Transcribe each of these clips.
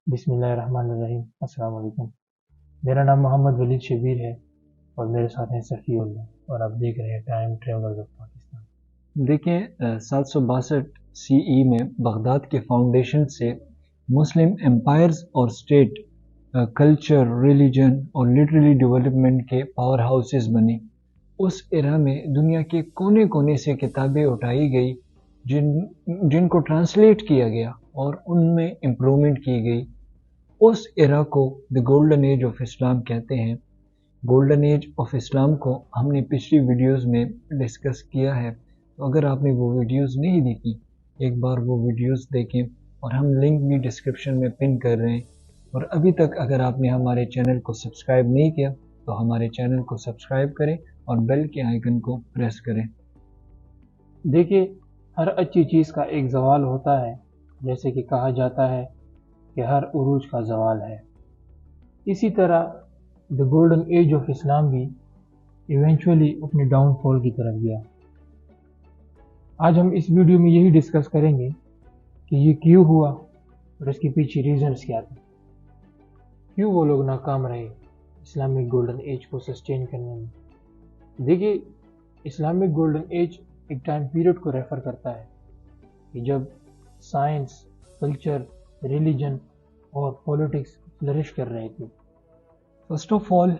बिस्मिल्लाहिर्रहमानिर्रहीम। अस्सलाम वालेकुम। मेरा नाम मोहम्मद वलीद शबीर है और मेरे साथ हैं सफ़ी उल्लाह और आप देख रहे हैं टाइम ट्रेवलर्स ऑफ पाकिस्तान। देखें 762 सीई में बगदाद के फाउंडेशन से मुस्लिम एम्पायर्स और स्टेट कल्चर, रिलीजन और लिटरेरी डेवलपमेंट के पावर हाउसेस बने। उस एरा में दुनिया के कोने कोने से किताबें उठाई गई जिनको ट्रांसलेट किया गया और उनमें इम्प्रूवमेंट की गई। उस एरा को द गोल्डन एज ऑफ इस्लाम कहते हैं। गोल्डन एज ऑफ इस्लाम को हमने पिछली वीडियोस में डिस्कस किया है, तो अगर आपने वो वीडियोस नहीं देखी, एक बार वो वीडियोस देखें और हम लिंक भी डिस्क्रिप्शन में पिन कर रहे हैं। और अभी तक अगर आपने हमारे चैनल को सब्सक्राइब नहीं किया तो हमारे चैनल को सब्सक्राइब करें और बेल के आइकन को प्रेस करें। देखिए, हर अच्छी चीज़ का एक ज़वाल होता है, जैसे कि कहा जाता है कि हर उरूज का ज़वाल है। इसी तरह द गोल्डन एज ऑफ इस्लाम भी इवेंचुअली अपने डाउनफॉल की तरफ गया। आज हम इस वीडियो में यही डिस्कस करेंगे कि ये क्यों हुआ और इसके पीछे रीजंस क्या थे, क्यों वो लोग नाकाम रहे इस्लामिक गोल्डन एज को सस्टेन करने में। देखिए, इस्लामिक गोल्डन एज एक टाइम पीरियड को रेफर करता है कि जब साइंस, कल्चर, रिलीजन और पॉलिटिक्स फ्लरिश कर रहे थे। फर्स्ट ऑफ ऑल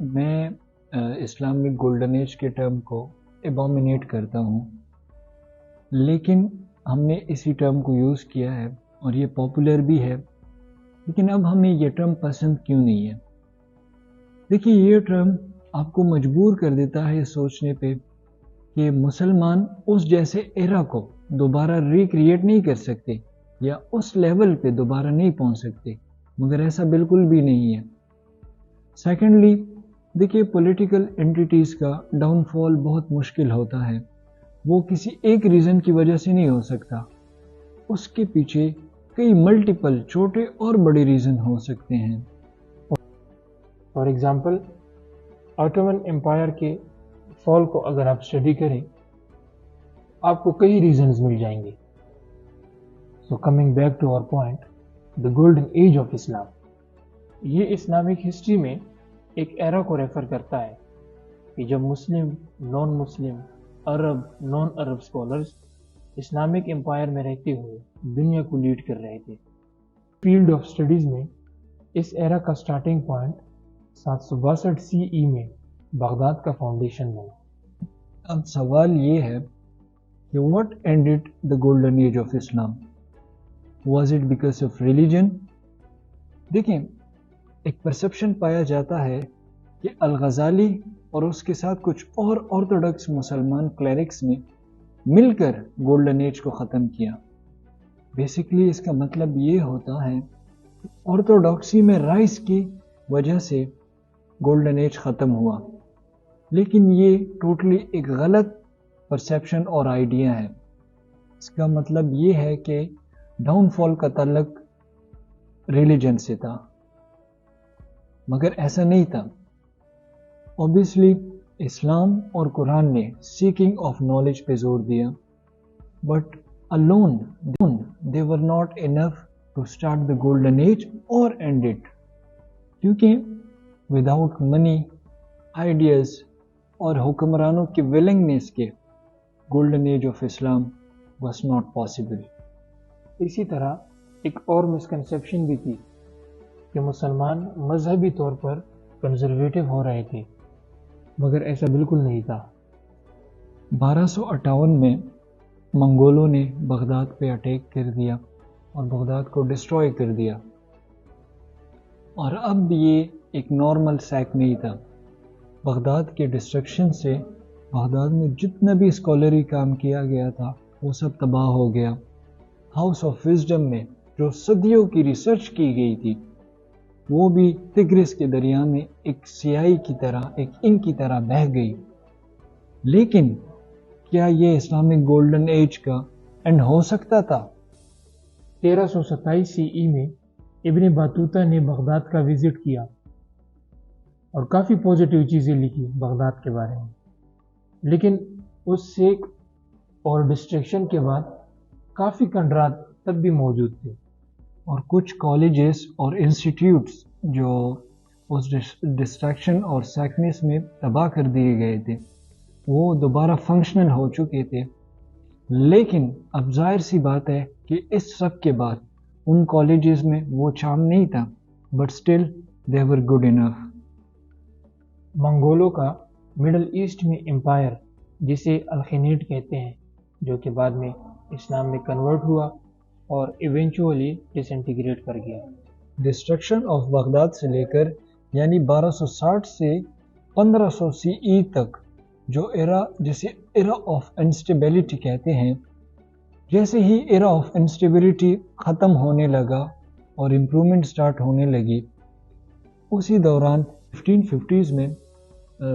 मैं इस्लामिक गोल्डन एज के टर्म को एबॉमिनेट करता हूँ, लेकिन हमने इसी टर्म को यूज़ किया है और ये पॉपुलर भी है। लेकिन अब हमें ये टर्म पसंद क्यों नहीं है? देखिए, ये टर्म आपको मजबूर कर देता है सोचने पे कि मुसलमान उस जैसे एरा को दोबारा रिक्रिएट नहीं कर सकते या उस लेवल पे दोबारा नहीं पहुंच सकते, मगर ऐसा बिल्कुल भी नहीं है। सेकेंडली, देखिए, पॉलिटिकल एंटिटीज़ का डाउनफॉल बहुत मुश्किल होता है। वो किसी एक रीज़न की वजह से नहीं हो सकता, उसके पीछे कई मल्टीपल छोटे और बड़े रीज़न हो सकते हैं। फॉर एग्जाम्पल, ऑटोमन एम्पायर के फॉल को अगर आप स्टडी करें, आपको कई रीजंस मिल जाएंगे। So coming back to our point, the golden age of Islam, ये इस्लामिक हिस्ट्री में एक एरा को रेफर करता है कि जब मुस्लिम, नॉन मुस्लिम, अरब, नॉन अरब स्कॉलर्स इस्लामिक एम्पायर में रहते हुए दुनिया को लीड कर रहे थे। फील्ड ऑफ स्टडीज में इस एरा का स्टार्टिंग पॉइंट 762 सीई में बगदाद का फाउंडेशन बना। अब सवाल ये है कि what ended the golden age of Islam? Was it because of religion? देखें, एक परसेप्शन पाया जाता है कि अल-गज़ाली और उसके साथ कुछ और ऑर्थोडॉक्स मुसलमान क्लेरिक्स ने मिलकर गोल्डन एज को ख़त्म किया। बेसिकली इसका मतलब ये होता है कि ऑर्थोडॉक्सी में राइज की वजह से गोल्डन एज ख़त्म हुआ, लेकिन ये टोटली एक गलत परसेप्शन और आइडिया है। इसका मतलब ये है कि डाउनफॉल का ताल्लुक रिलीजन से था, मगर ऐसा नहीं था। ऑब्वियसली इस्लाम और कुरान ने सीकिंग ऑफ नॉलेज पे जोर दिया, but alone they were not enough to start the golden age और एंड इट, क्योंकि विदाउट मनी, आइडियाज़ और हुक्मरानों की विलिंगनेस के golden age of Islam was not possible. इसी तरह एक और मिसकंसेप्शन भी थी कि मुसलमान मजहबी तौर पर कंजर्वेटिव हो रहे थे, मगर ऐसा बिल्कुल नहीं था। 1258 में मंगोलों ने बगदाद पे अटैक कर दिया और बगदाद को डिस्ट्रॉय कर दिया। और अब ये एक नॉर्मल सैक नहीं था। बगदाद के डिस्ट्रक्शन से बगदाद में जितना भी स्कॉलरी काम किया गया था वो सब तबाह हो गया। हाउस ऑफ विजडम में जो सदियों की रिसर्च की गई थी वो भी तिग्रिस के दरिया में एक स्याही की तरह, एक इंक की तरह बह गई। लेकिन क्या ये इस्लामिक गोल्डन एज का एंड हो सकता था? 1327 सीई में इब्न बतूता ने बगदाद का विजिट किया और काफ़ी पॉजिटिव चीज़ें लिखी बगदाद के बारे में, लेकिन उस सेक और डिस्ट्रैक्शन के बाद काफ़ी कंडरात तब भी मौजूद थे اور کچھ کالجز اور انسٹیٹیوٹس جو اس ڈسٹریکشن اور سیکنس میں تباہ کر دیے گئے تھے وہ دوبارہ فنکشنل ہو چکے تھے، لیکن اب ظاہر سی بات ہے کہ اس سب کے بعد ان کالجز میں وہ چارم نہیں تھا، but still they were good enough. منگولوں کا مڈل ایسٹ میں امپائر جسے الخنیٹ کہتے ہیں، جو کہ بعد میں اسلام میں کنورٹ ہوا اور ایونچولی ڈس انٹیگریٹ کر گیا۔ ڈسٹرکشن آف بغداد سے لے کر یعنی 1260 سے 1500 سی ای تک جو ایرا جسے ایرا آف انسٹیبلٹی کہتے ہیں، جیسے ہی ایرا آف انسٹیبلٹی ختم ہونے لگا اور امپرومنٹ سٹارٹ ہونے لگی، اسی دوران 1550s میں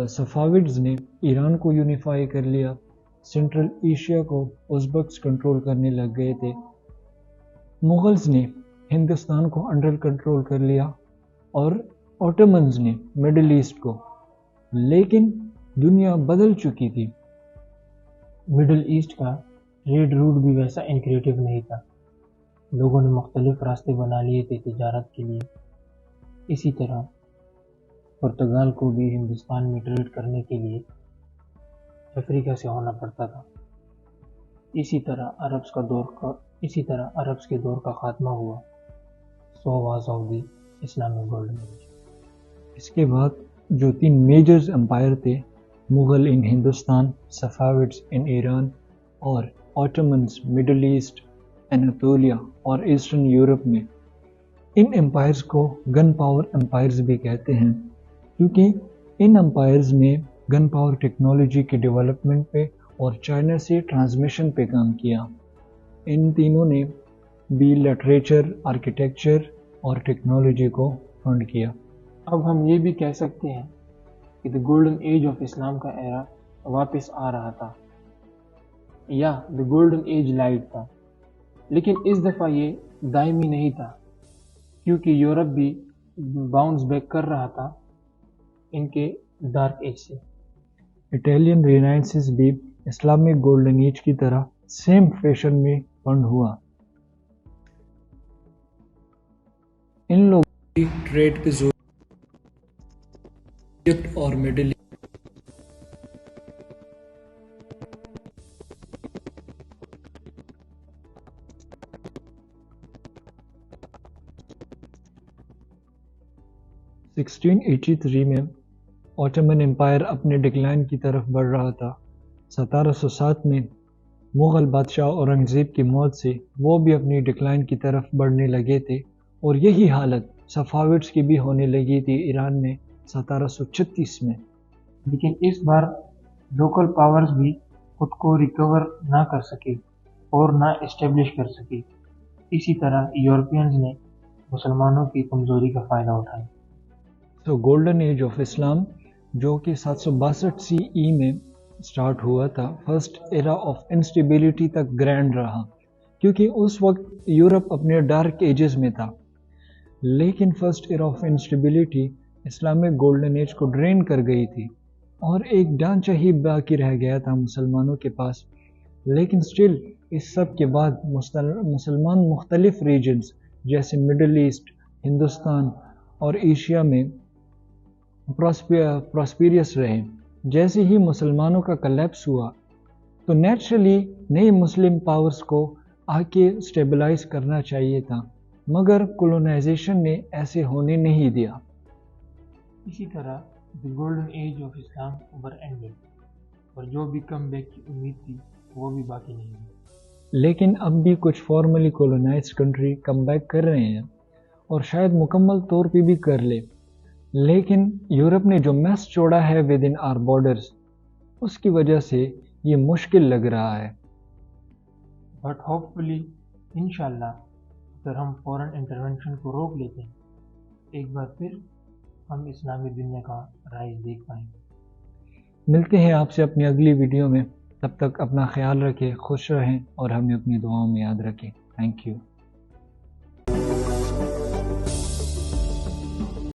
صفاوڈز نے ایران کو یونیفائی کر لیا، سینٹرل ایشیا کو ازبکس کنٹرول کرنے لگ گئے تھے، مغلز نے ہندوستان کو انڈر کنٹرول کر لیا اور اوٹمنز نے مڈل ایسٹ کو، لیکن دنیا بدل چکی تھی۔ مڈل ایسٹ کا ٹریڈ روٹ بھی ویسا انکریٹو نہیں تھا، لوگوں نے مختلف راستے بنا لیے تھے تجارت کے لیے۔ اسی طرح پرتگال کو بھی ہندوستان میں ٹریڈ کرنے کے لیے افریقہ سے ہونا پڑتا تھا۔ اسی طرح عربس کے دور کا خاتمہ ہوا۔ So was of the Islamic golden age. اس کے بعد جو 3 میجرز امپائر تھے، مغل ان ہندوستان، صفاوڈز ان ایران اور اوٹمنز مڈل ایسٹ، اناطولیہ اور ایسٹرن یورپ میں، ان امپائرز کو گن پاور امپائرز بھی کہتے ہیں، کیونکہ ان امپائرز نے گن پاور ٹیکنالوجی کے ڈیولپمنٹ پہ اور چائنا سے ٹرانسمیشن پہ کام کیا۔ ان تینوں نے بھی لٹریچر، آرکیٹیکچر اور ٹیکنالوجی کو فنڈ کیا۔ اب ہم یہ بھی کہہ سکتے ہیں کہ دی گولڈن ایج آف اسلام کا ایرا واپس آ رہا تھا، یا دی گولڈن ایج لائٹ تھا، لیکن اس دفعہ یہ دائمی نہیں تھا، کیونکہ یورپ بھی باؤنس بیک کر رہا تھا ان کے ڈارک ایج سے۔ اٹیلین رینائنسس بھی اسلامک گولڈن ایج کی طرح سیم فیشن میں فنڈ ہوا۔ ان لوگوں کی ٹریڈ پہ زور ایجپٹ اور مڈل 1683 میں اوٹمن امپائر اپنے ڈکلائن کی طرف بڑھ رہا تھا۔ 1707 میں مغل بادشاہ اورنگزیب کی موت سے وہ بھی اپنی ڈکلائن کی طرف بڑھنے لگے تھے، اور یہی حالت صفاوڈز کی بھی ہونے لگی تھی ایران میں 1736 میں۔ لیکن اس بار لوکل پاورز بھی خود کو ریکور نہ کر سکے اور نہ اسٹیبلش کر سکے، اسی طرح یورپینز نے مسلمانوں کی کمزوری کا فائدہ اٹھایا۔ تو گولڈن ایج آف اسلام جو کہ 762 سی ای میں سٹارٹ ہوا تھا، فرسٹ ایرا آف انسٹیبلٹی تک گرینڈ رہا، کیونکہ اس وقت یورپ اپنے ڈارک ایجز میں تھا، لیکن first era of instability Islamic golden age کو ڈرین کر گئی تھی، اور ایک ڈھانچہ ہی باقی رہ گیا تھا مسلمانوں کے پاس۔ لیکن سٹل اس سب کے بعد مسلمان مختلف ریجنز جیسے مڈل ایسٹ، ہندوستان اور ایشیا میں پراسپیریس رہے۔ جیسے ہی مسلمانوں کا کلیپس ہوا تو نیچرلی نئی مسلم پاورز کو آ کے اسٹیبلائز کرنا چاہیے تھا، مگر کولونائزیشن نے ایسے ہونے نہیں دیا۔ اسی طرح the golden age of Islam over ended, اور جو بھی کم بیک کی امید تھی وہ بھی باقی نہیں ہوئی۔ لیکن اب بھی کچھ فارملی کولونائزڈ کنٹری کم بیک کر رہے ہیں، اور شاید مکمل طور پہ بھی کر لے، لیکن یورپ نے جو میس چھوڑا ہے ود ان آر بارڈرز، اس کی وجہ سے یہ مشکل لگ رہا ہے۔ بٹ ہوپ فلی انشاءاللہ اگر ہم فورن انٹرونشن کو روک لیتے ہیں، ایک بار پھر ہم اسلامی دنیا کا رائج دیکھ پائیں گے۔ ملتے ہیں آپ سے اپنی اگلی ویڈیو میں، تب تک اپنا خیال رکھیں، خوش رہیں اور ہمیں اپنی دعاؤں میں یاد رکھیں۔ Thank you.